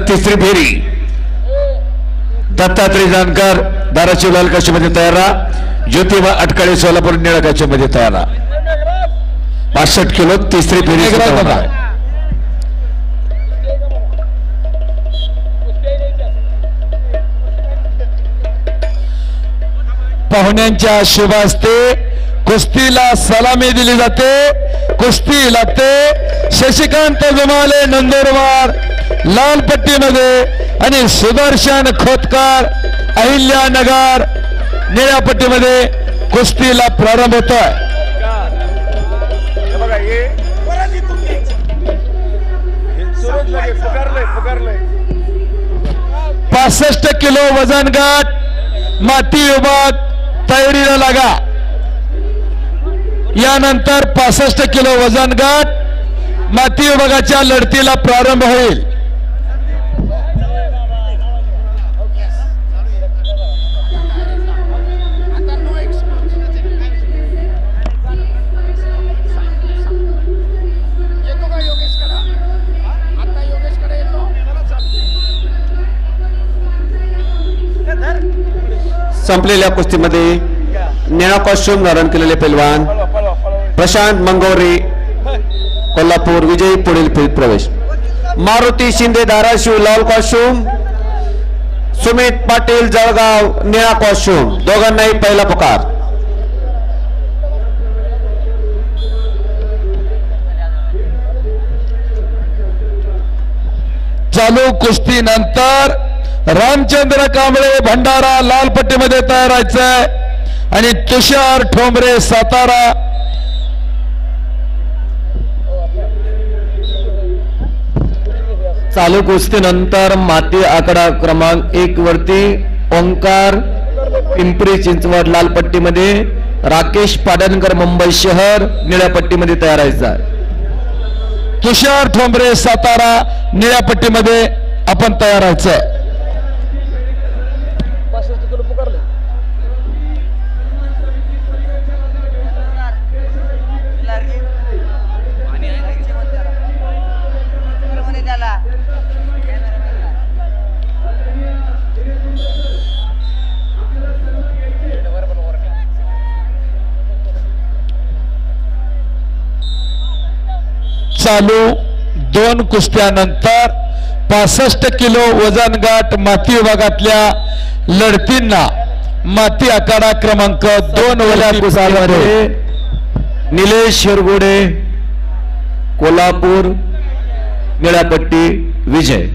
तिसरी फेरी दत्तात्रय जानकर धाराशिव लाल काशीमध्ये तयार राहा. ज्योतिबा अटकाळे सोलापूर निळ्या काशीमध्ये तयार राहा. 65 किलो तिसरी फेरी पाहुण्यांच्या शुभ हस्ते कुस्तीला सलामी दिली जाते. कुस्ती लागते शशिकांत जुमाले नंदुरबार लाल पट्टीमध्ये आणि सुदर्शन खोतकर अहिल्यानगर निळ्या पट्टीमध्ये कुस्तीला प्रारंभ होतोय. 65 किलो वजन गट माती विभाग तयारीला लागा. यानंतर 65 किलो वजन गट माती विभागाच्या लढतीला प्रारंभ होईल. संपलेल्या कुस्तीमध्ये निळा कॉस्ट्यूम धारण केलेले पैलवान प्रशांत मंगोरे कोल्हापूर विजयी पुढील फेरीत प्रवेश. मारुती शिंदे धाराशिव लाल कॉस्ट्यूम, सुमित पाटील जळगाव निळा कॉस्ट्यूम, दोघांनाही पहिला पुकार. चालू कुस्ती नंतर रामचंद्र कांबळे भंडारा लाल पट्टीमध्ये तयार व्हायचंय आणि तुषार ठोंबरे सातारा चालू कुस्तीनंतर माती आकडा क्रमांक 1 वरती ओंकार पिंपरी चिंचवड लाल पट्टीमध्ये, राकेश पाडणकर मुंबई शहर निळ्या पट्टीमध्ये तयार व्हायचा. तुषार ठोंबरे सातारा निळ्या पट्टीमध्ये आपण तयार व्हायचंय. चालू 2 कुस्त्यानंतर 65 किलो वजन गट माती विभागातल्या लढतींना माती आखाडा क्रमांक 2 वल्या कुस्तीमध्ये निलेश शिरगोडे कोल्हापूर निळ्या पट्टी विजय.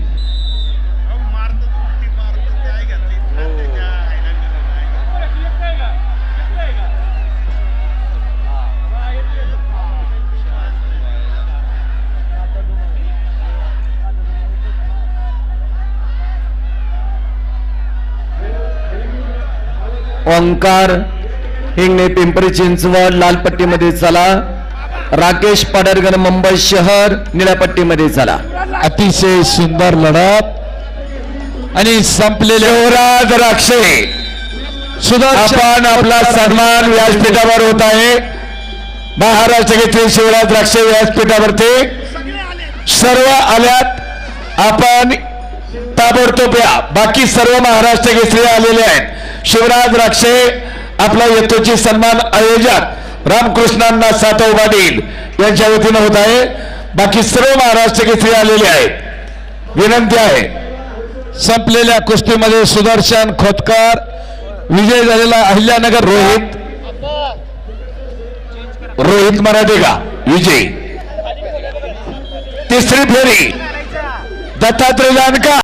ओंकार हिंगणे पिंपरी चिंचवड लाल पट्टीमध्ये चला. राकेश पाडरकर मुंबई शहर निळ्या पट्टीमध्ये चला. अतिशय सुंदर लढत आणि संपलेले शिवराज राक्षे आपण आपला सन्मान व्यासपीठावर होत आहे. महाराष्ट्र केसरी शिवराज राक्षे व्यासपीठावरती सर्व आल्यात. आपण ताबडतोब या. बाकी सर्व महाराष्ट्र केसरी आलेले आहेत. शिवराज राक्षे आपला यथोचित सन्मान आयोजक रामकृष्णांना सातव पाटील यांच्या वतीनं होत आहे. बाकी सर्व महाराष्ट्र केसरी आलेले आहेत. विनंती आहे. संपलेल्या कुस्तीमध्ये सुदर्शन खोतकर विजय झालेला अहिल्यानगर रोहित मराठेगा विजय. तिसरी फेरी दत्तात्रय जानकर